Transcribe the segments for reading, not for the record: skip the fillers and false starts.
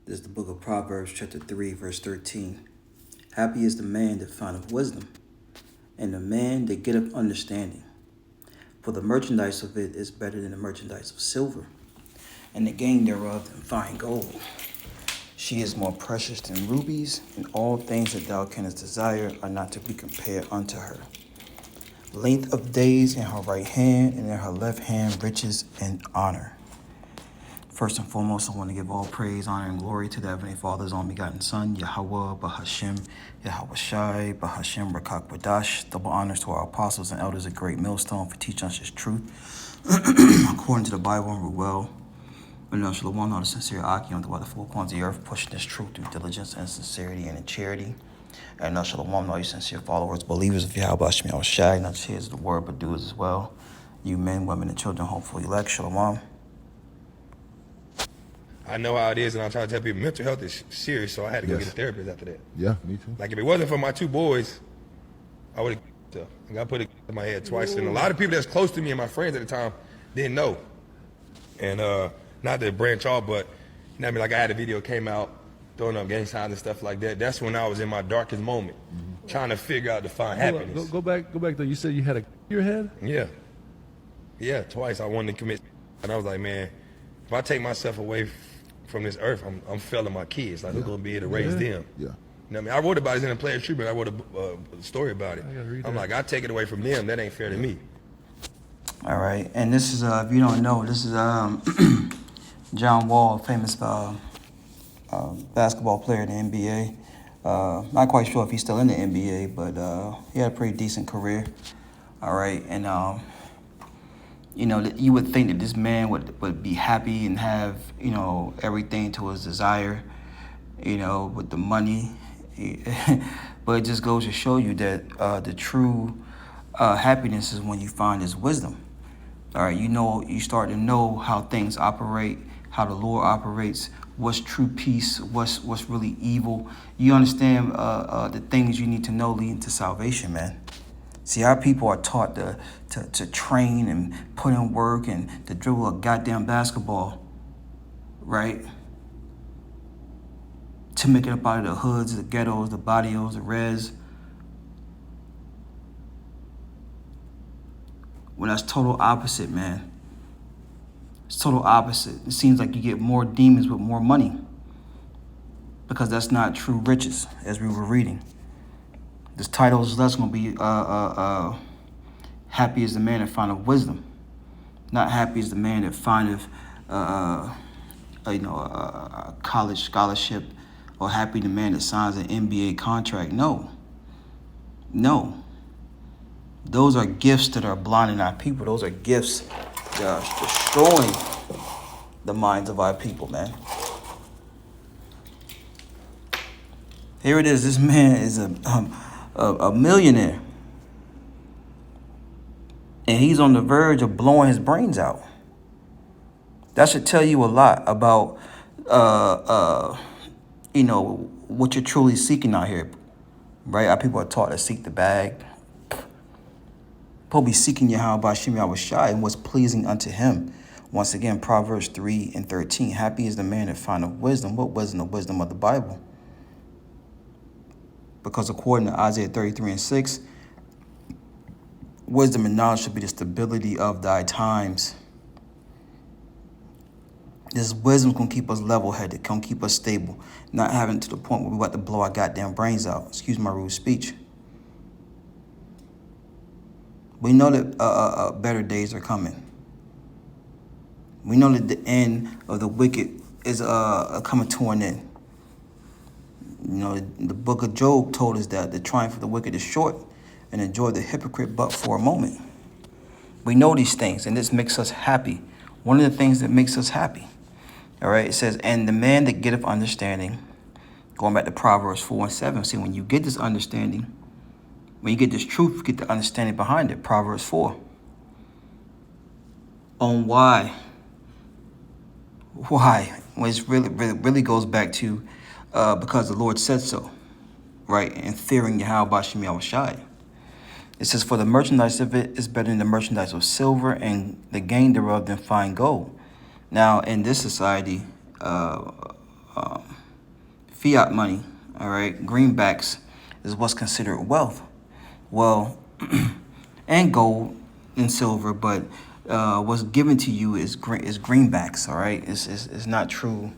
This is the book of Proverbs, chapter 3, verse 13. Happy is the man that findeth wisdom, and the man that getteth understanding. For the merchandise of it is better than the merchandise of silver, and the gain thereof than fine gold. She is more precious than rubies, and all things that thou canst desire are not to be compared unto her. Length of days in her right hand, and in her left hand riches and honor. First and foremost, I want to give all praise, honor, and glory to the Heavenly Father's only begotten Son, Yahweh, Bahashem, Yahweh Shai, Bahashem, Rakak Wadash. Double honors to our apostles and elders at Great Millstone for teaching us His truth. According to the Bible and Ruel, but no Shalom, not a sincere Aki, on the four corners of the earth, pushing this truth through diligence and sincerity and in charity. And no Shalom, all you sincere followers, believers of Yahweh Shai, Shai, not just hearers of the word, but doers as well. You men, women, and children, hopefully elect. Shalom. I know how it is, and I try to tell people mental health is serious, so I had to go get a therapist after that. Yeah, me too. Like, if it wasn't for my two boys, I would have I got put it in my head twice. And a lot of people that's close to me and my friends at the time didn't know. And not to branch off, but you know what I mean? Like, I had a video came out throwing up gang signs and stuff like that. That's when I was in my darkest moment, trying to figure out to find happiness. Go back though. You said you had a your head? Yeah, twice I wanted to commit, and I was like, man, if I take myself away from this earth, I'm failing my kids. Like, who's gonna be here to raise them? Yeah. You know what I mean? I wrote about it in a player tribute. I wrote a story about it. I'm like, I take it away from them. That ain't fair to me. All right, and this is if you don't know, this is John Wall, famous basketball player in the NBA. Not quite sure if he's still in the NBA, but he had a pretty decent career. All right, and you know, you would think that this man would be happy and have, you know, everything to his desire, you know, with the money. But it just goes to show you that the true happiness is when you find His wisdom. All right, you start to know how things operate, how the Lord operates, what's true peace, what's really evil. You understand the things you need to know leading to salvation, man. See, our people are taught to train and put in work and to dribble a goddamn basketball, right? To make it up out of the hoods, the ghettos, the barrios, the res. When that's total opposite, man. It's total opposite. It seems like you get more demons with more money, because that's not true riches, as we were reading. This title is less going to be happy is the man that findeth wisdom, not happy is the man that findeth a college scholarship, or happy the man that signs an NBA contract. No. Those are gifts that are blinding our people. Those are gifts that are destroying the minds of our people, man. Here it is. This man is a millionaire, and he's on the verge of blowing his brains out. That should tell you a lot about what you're truly seeking out here, right? Our people are taught to seek the bag. People be seeking Yahweh Shai and what's pleasing unto Him. Once again, Proverbs 3 and 13. Happy is the man that findeth wisdom. What wisdom? The wisdom of the Bible. Because according to Isaiah 33 and 6, wisdom and knowledge should be the stability of thy times. This wisdom can keep us level-headed, can keep us stable, not having to the point where we're about to blow our goddamn brains out. Excuse my rude speech. We know that better days are coming. We know that the end of the wicked is coming to an end. You know, the book of Job told us that the triumph of the wicked is short, and the joy of the hypocrite but for a moment. We know these things, and this makes us happy. One of the things that makes us happy. All right, it says, and the man that getteth understanding, going back to Proverbs 4 and 7, see, when you get this understanding, when you get this truth, you get the understanding behind it. Proverbs 4. On why? Why? When it's really goes back to because the Lord said so, right? And fearing Yahweh Shai. It says, for the merchandise of it is better than the merchandise of silver, and the gain thereof than fine gold. Now, in this society, fiat money, all right, greenbacks is what's considered wealth. Well, and gold and silver, but what's given to you is greenbacks, all right? It's not true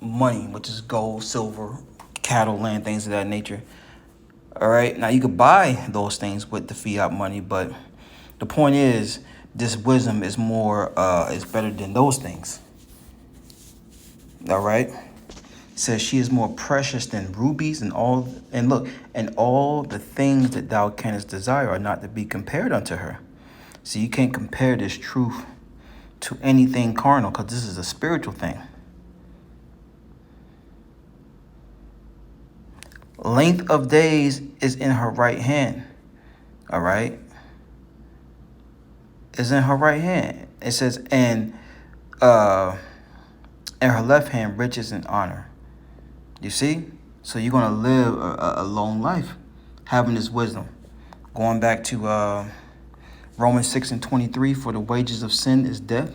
money, which is gold, silver, cattle, land, things of that nature. All right. Now you could buy those things with the fiat money, but the point is, this wisdom is is better than those things. All right. It says she is more precious than rubies and all the things that thou canst desire are not to be compared unto her. So you can't compare this truth to anything carnal, because this is a spiritual thing. Length of days is in her right hand. All right. Is in her right hand. It says, and in her left hand, riches and honor. You see? So you're going to live a long life having this wisdom. Going back to Romans 6:23, for the wages of sin is death.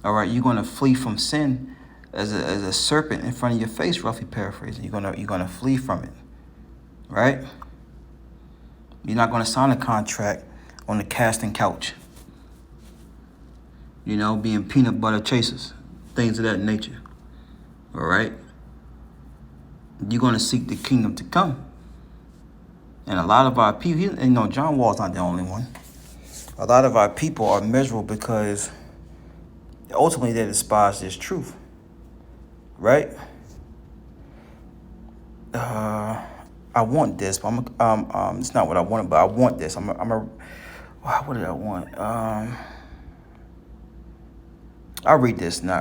All right. You're going to flee from sin as a serpent in front of your face, roughly paraphrasing. You're gonna flee from it. Right? You're not going to sign a contract on the casting couch. You know, being peanut butter chasers, things of that nature. All right? You're going to seek the kingdom to come. And a lot of our people, John Wall's not the only one. A lot of our people are miserable because ultimately they despise this truth. Right? I want this, but it's not what I wanted, but I want this. What did I want? I'll read this now.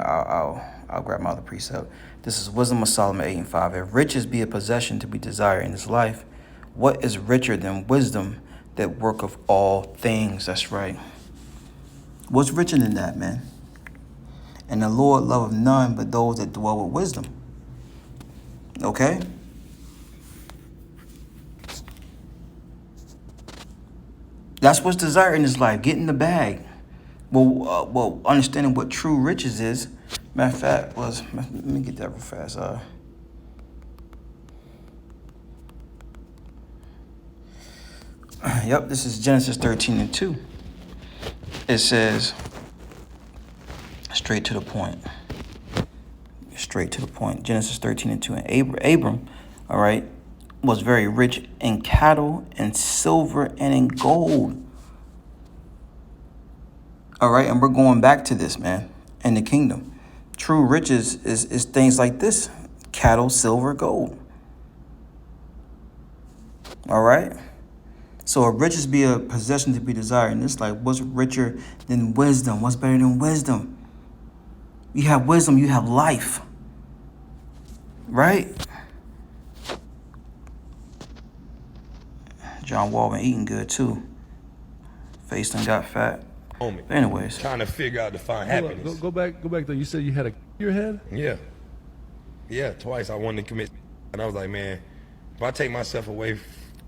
I'll grab my other precept. This is Wisdom of Solomon 8:5. If riches be a possession to be desired in this life, what is richer than wisdom that worketh all things? That's right. What's richer than that, man? And the Lord loveth none but those that dwell with wisdom. Okay? That's what's desired in this life. Get in the bag. Well, understanding what true riches is. Matter of fact, let me get that real fast. Yep, this is Genesis 13:2. It says, straight to the point. Genesis 13:2. And Abram, all right, was very rich in cattle and silver and in gold. All right, and we're going back to this, man, in the kingdom. True riches is things like this: cattle, silver, gold. All right. So if riches be a possession to be desired in this life, what's richer than wisdom? What's better than wisdom? You have wisdom, you have life. Right? John Wall been eating good too. Face done got fat. Moment. But anyways. Trying to figure out to find happiness. Go back though. You said you had your head? Yeah, twice I wanted to commit, and I was like, man, if I take myself away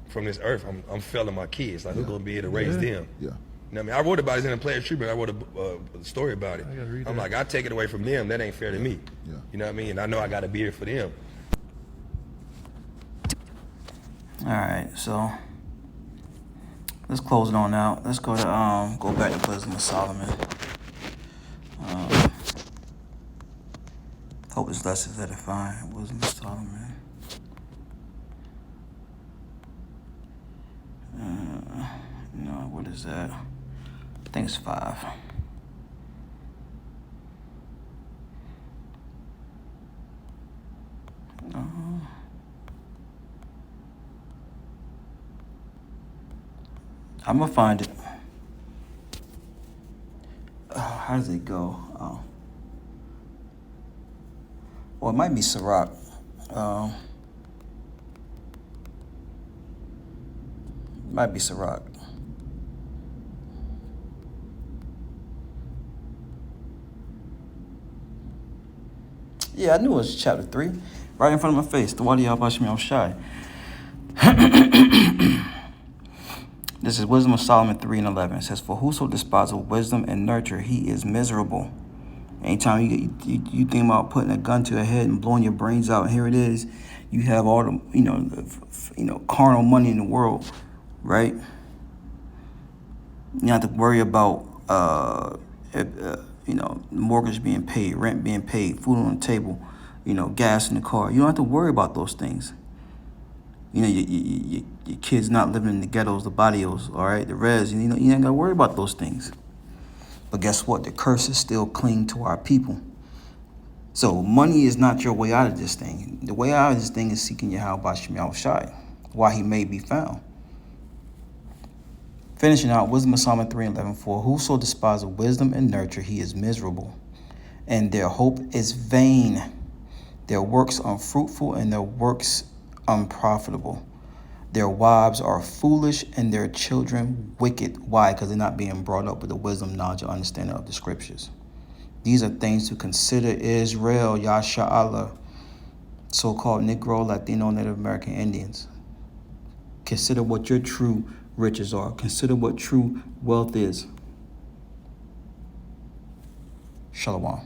from this earth, I'm failing my kids. Like, who's gonna be able to raise them? Yeah. You know what I mean? I wrote about it in a player tribute. I wrote a story about it. I'm like, I take it away from them. That ain't fair to me. Yeah. You know what I mean? And I know I got to be here for them. All right, so let's close it on out. Let's go back to Wisdom of Solomon. Hope this lesson is edifying. Wisdom of Solomon. What is that? I think it's 5. I'm gonna find it. How does it go? Oh. Well, it might be Sirach. Might be Sirach. Yeah, I knew it was chapter 3. Right in front of my face. The wadi Yahbashim al Shai. This is Wisdom of Solomon 3:11. It says, for whoso despiseth wisdom and nurture, he is miserable. Anytime you think about putting a gun to your head and blowing your brains out, and here it is, you have all the carnal money in the world, right? You don't have to worry about mortgage being paid, rent being paid, food on the table, gas in the car. You don't have to worry about those things. Your kids not living in the ghettos, the barrios, all right, the res. You ain't gotta worry about those things. But guess what? The curses still cling to our people. So money is not your way out of this thing. The way out of this thing is seeking Yahweh Bashim Yahushai, while he may be found. Finishing out, Wisdom of Psalm 3:11, for whoso despises wisdom and nurture, he is miserable, and their hope is vain. Their works unfruitful, and their works unprofitable. Their wives are foolish, and their children wicked. Why? Because they're not being brought up with the wisdom, knowledge, and understanding of the scriptures. These are things to consider. Israel, Yasha Allah, so-called Negro, Latino, Native American Indians. Consider what your true riches are. Consider what true wealth is. Shalom.